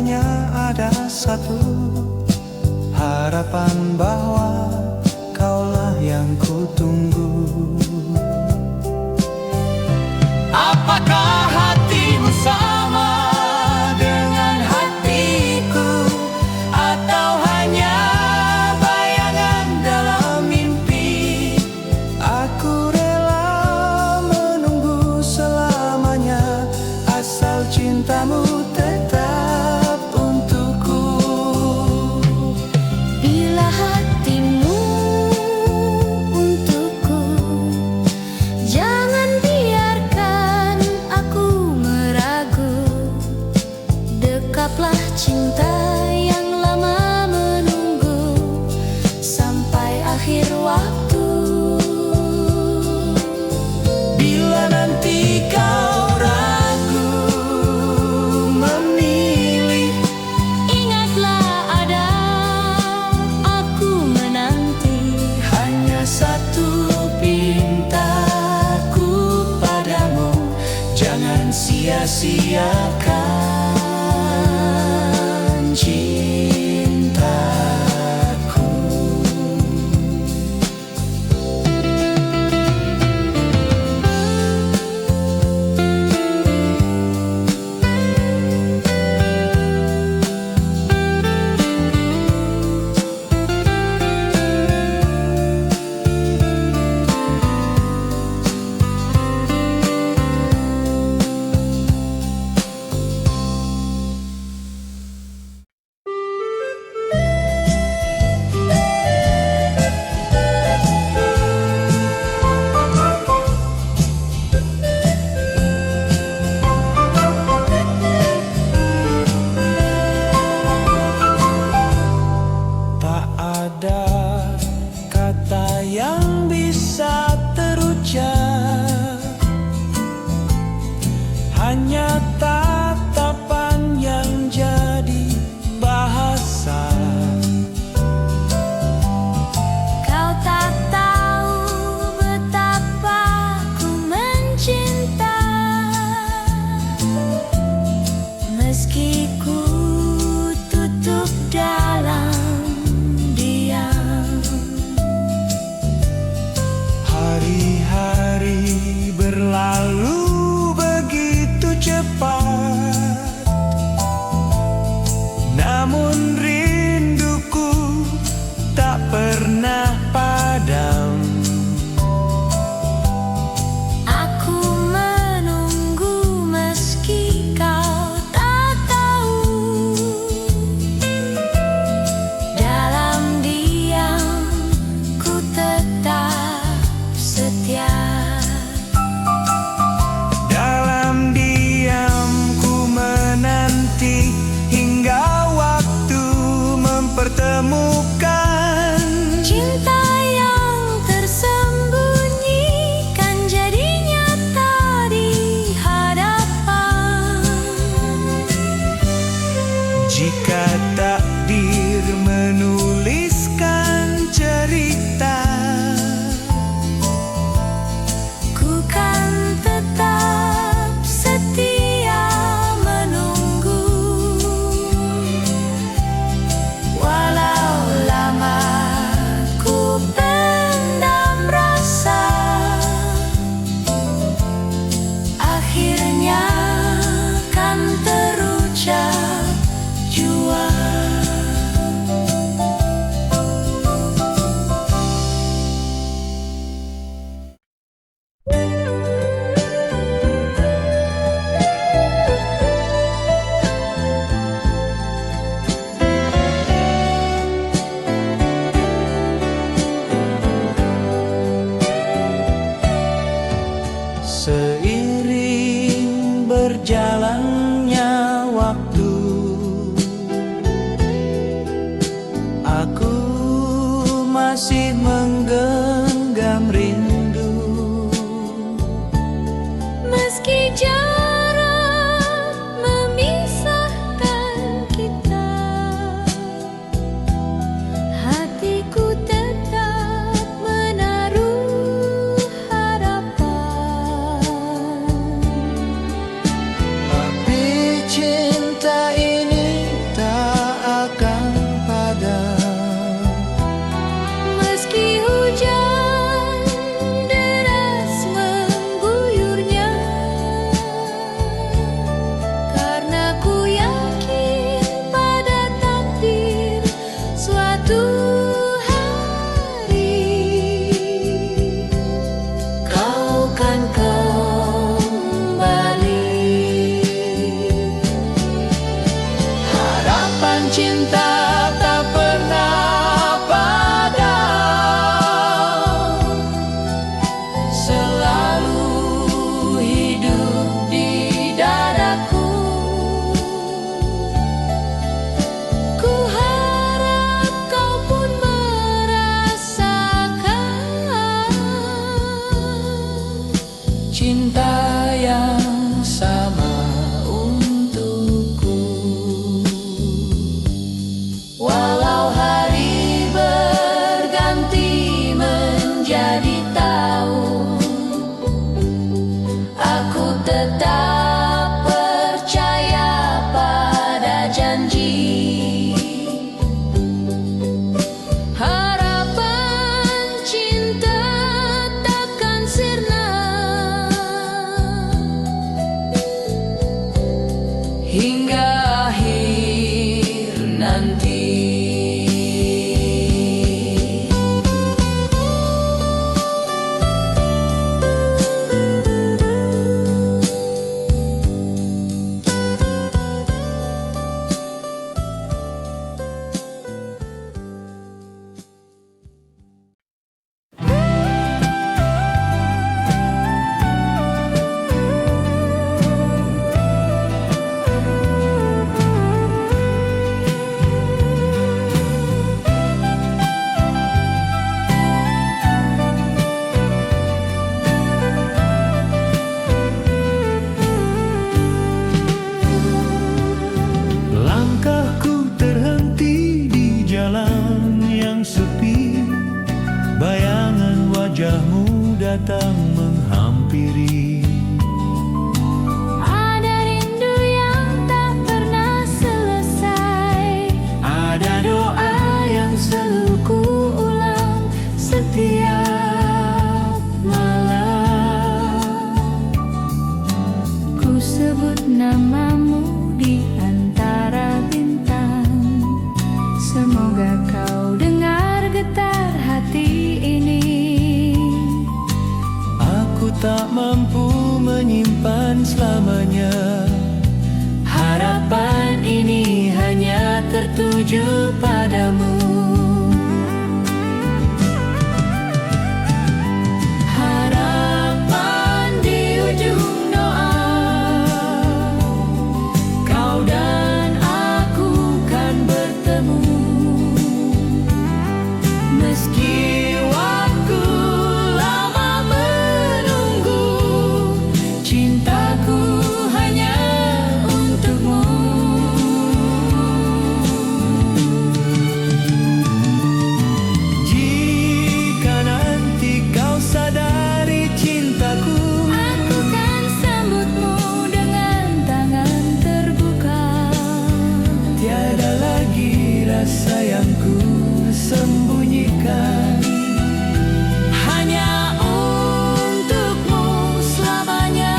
hanya ada satu harapan, bahwa kaulah yang kutunggu. Apakah hatimu sama dengan hatiku, atau hanya bayangan dalam mimpi? Aku rela menunggu selamanya, asal cintamu tetap untukku. Bila hatimu untukku, jangan biarkan aku meragu. Dekaplah cinta yang lama menunggu sampai akhir waktu. Bila nanti kau ragu memilih, Ingatlah ada aku menanti. hanya satu pintaku padamu, jangan sia-siakan cintaku. Tak ada kata yang bisa terucap, hanya tatapan yang jadi bahasa. Kau tak tahu betapa ku mencinta, meski ku tutup dalam diam. Hari-hari berlalu begitu cepat, namun rinduku tak pernah padam. Aku menunggu meski kau tak tahu. Dalam diam ku tetap setia. Dalam diam ku menanti hingga waktu mempertemukan. Cinta yang tersembunyi kan jadi nyata di hadapan. Jika takdir menuliskan cerita, Ku kan tetap setia menunggu. Walau lama ku pendam rasa, akhirnya kan terucap jua. cinta tak pernah padam, selalu hidup di dadaku. Ku harap kau pun merasakan cinta yang sama untukku. Walau hari berganti menjadi tahun, aku tetap percaya pada janji. Harapan cinta takkan sirna hingga akhir nanti. Langkahku terhenti di jalan yang sepi, bayangan wajahmu datang menghampiri. Ada rindu yang tak pernah selesai, Ada doa yang selalu ku ulang setiap malam. Ku sebut namamu di antara bintang. Semoga kau dengar getar hati ini. Aku tak mampu menyimpan selamanya. Harapan ini hanya tertuju padamu. Harapan di ujung doa, kau dan aku kan bertemu. Meski waktu lama menunggu, cintaku hanya untukmu. Jika nanti kau sadari cintaku, Aku kan sambutmu dengan tangan terbuka. tiada lagi rasa yang ku sembunyikan. Hanya untukmu selamanya.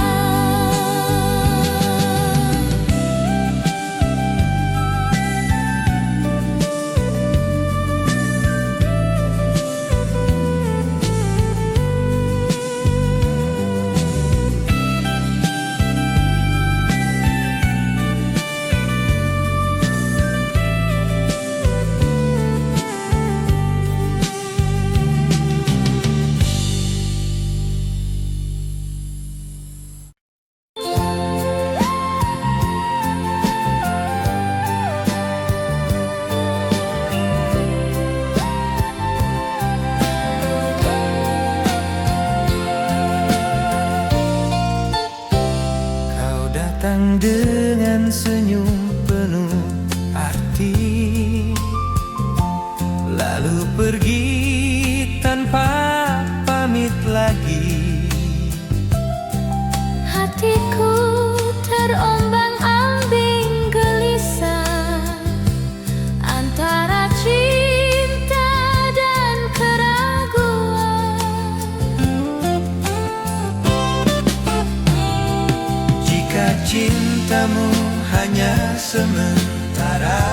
Kau datang dengan senyum penuh arti, lalu pergi tanpa pamit lagi. Hatiku terombang-ambing gelisah antara cinta dan keraguan. Jika cintamu hanya sementara,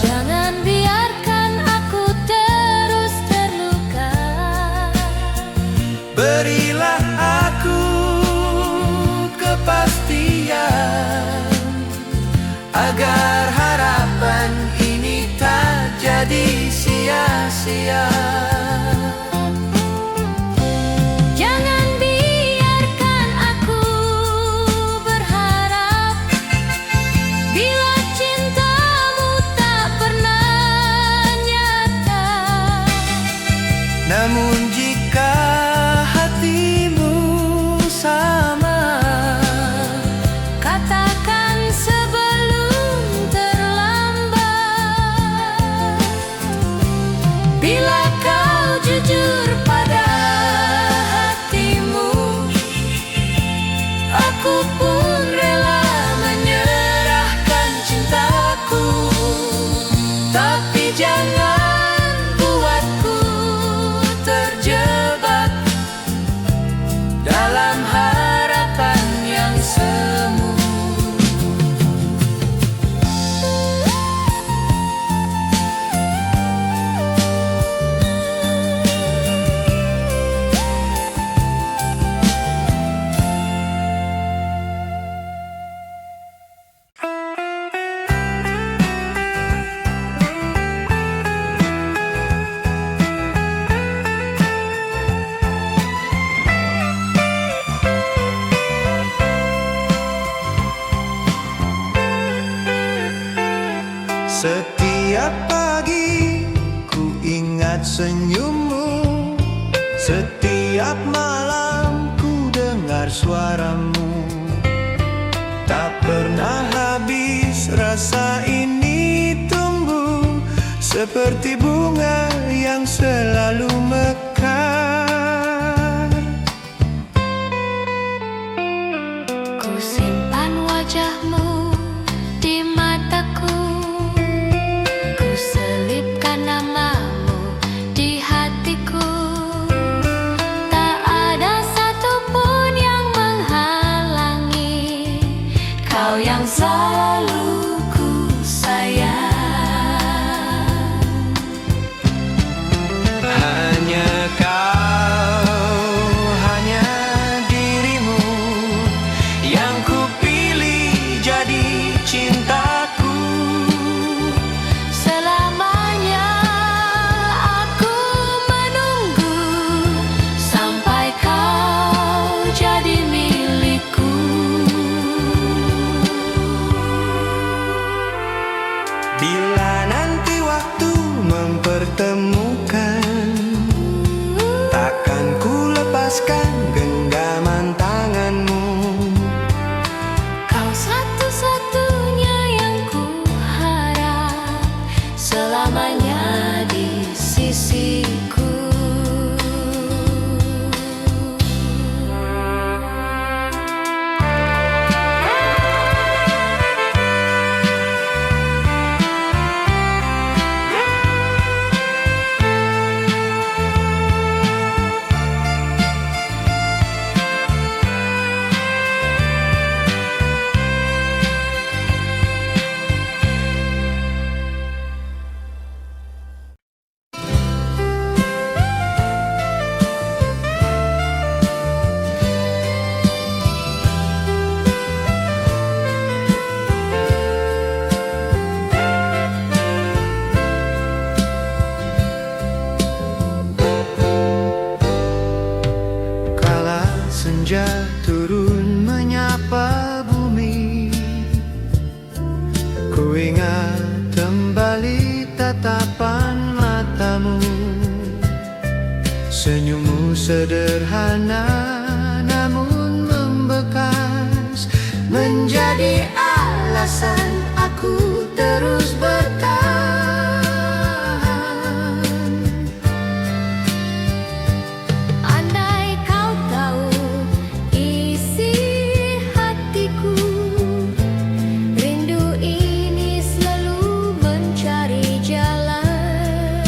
Jangan biarkan aku terus terluka. berilah aku kepastian agar harapan Setiap pagi ku ingat senyummu, setiap malam ku dengar suaramu. Tak pernah habis rasa ini tumbuh, seperti bunga yang selalu mekar. Ku simpan wajahmu di mataku, ku selipkan namamu di hatiku. Tak ada satupun yang menghalangi kau yang selalu ku sayang. Hanya kau, hanya dirimu yang ku pilih jadi cintaku. Selamanya aku menunggu sampai kau jadi milikku. Bila nanti waktu mempertemukan, takkan ku lepaskan genggaman tanganmu. Kau satu-satunya yang ku harap selamanya di sisiku. Kala senja turun menyapa bumi, ku ingat kembali tatapan matamu. Senyummu sederhana namun membekas, menjadi alasan aku terus bertahan. Andai kau tahu isi hatiku, rindu ini selalu mencari jalan.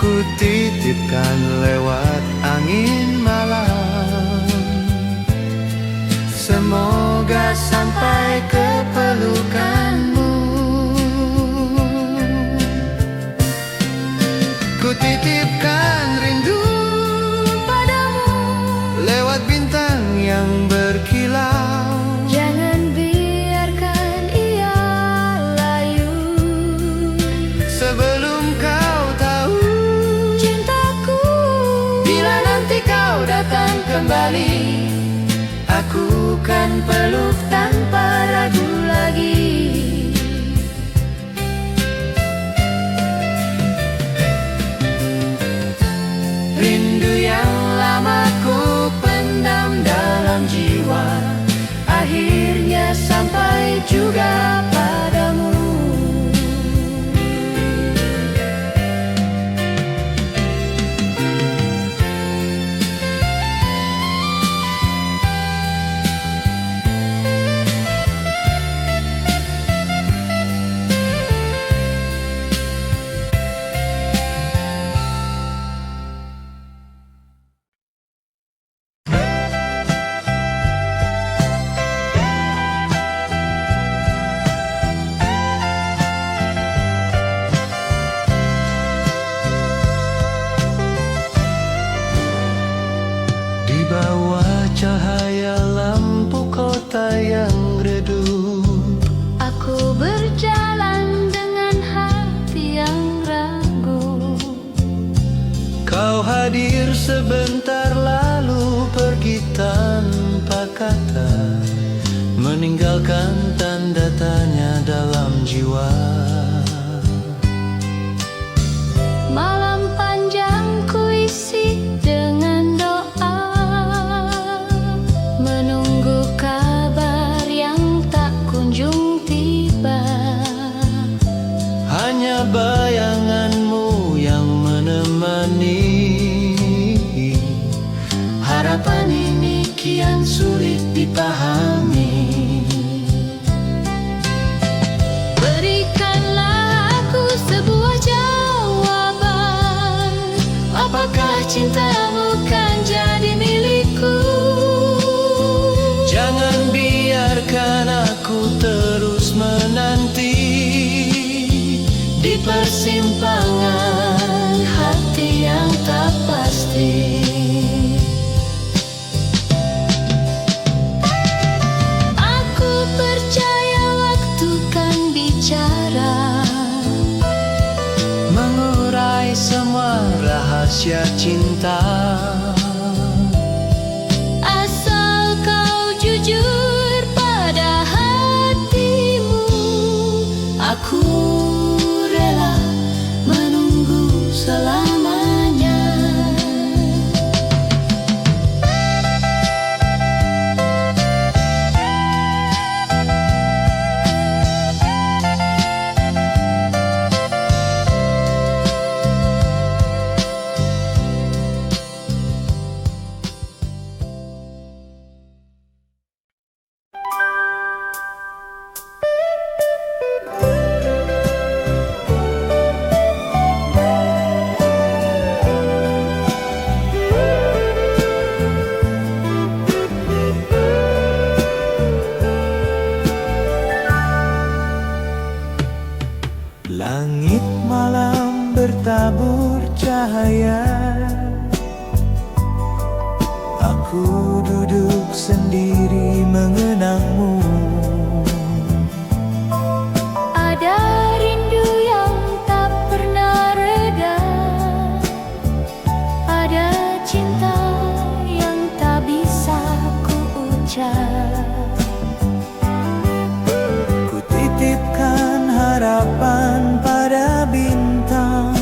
Ku titipkan lewat angin malam, semoga sampai ke pelukanmu. Ku titipkan rindu Padamu lewat bintang yang berkilau. jangan biarkan ia layu. Sebelum kau tahu, Cintaku, bila nanti kau datang kembali, aku kan peluk tanpa ragu lagi. Rindu yang lama ku pendam dalam jiwa, akhirnya sampai juga padamu. Cahaya lampu kota yang redup, aku berjalan dengan hati yang ragu. kau hadir sebentar lalu pergi tanpa kata, meninggalkan tanda tanya dalam jiwa. Malam panjang ku isi dengan doa, menunggu kabar yang tak kunjung tiba. Hanya bayanganmu yang menemani. Harapan ini kian sulit dipahami. Berikanlah aku sebuah jawaban, apakah cintamu kan jadi milikku? Jangan biarkan aku terus menanti di persimpangan hati yang tak pasti. Aku percaya waktu kan bicara, mengurai semua rahasia cinta. asal kau jujur pada hatimu. Aku rela menunggu selamanya. Langit malam bertabur cahaya. Aku duduk sendiri mengenangmu. Ada rindu yang tak pernah reda, ada cinta yang tak bisa ku ucap. Ku titipkan harapan pada bintang.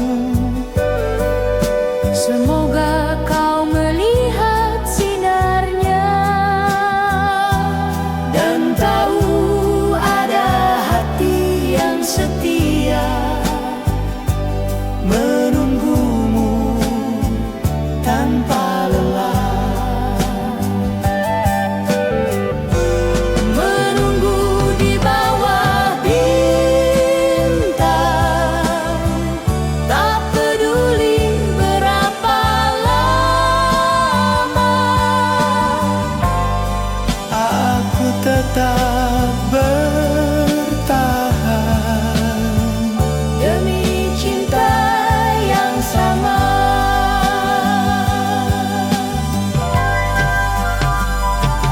Semoga kau melihat sinarnya Dan tahu ada hati yang setia menunggumu tanpa lelah. menunggu di bawah bintang, tak peduli berapa lama. Aku tetap bertahan Demi cinta yang sama.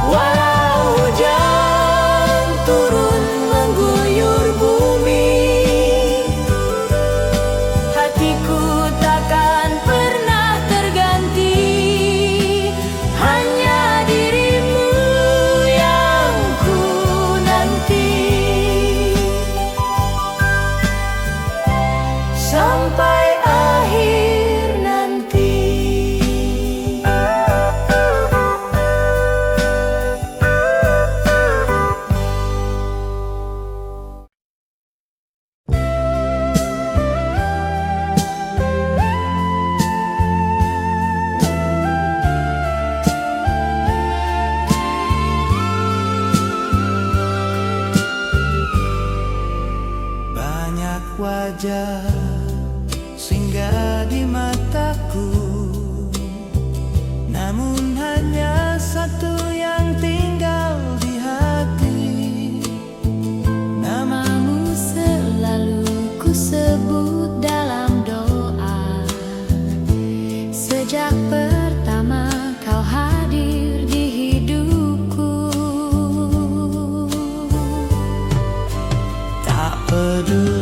walau hujan turun mengguyur bumi. Hatiku takkan pernah terganti, hanya dirimu yang ku nanti. Sampai akhir nanti. Banyak wajah singgah di mataku, namun hanya satu yang tinggal di hati. Namamu selalu ku sebut dalam doa, sejak pertama kau hadir di hidupku. Tak peduli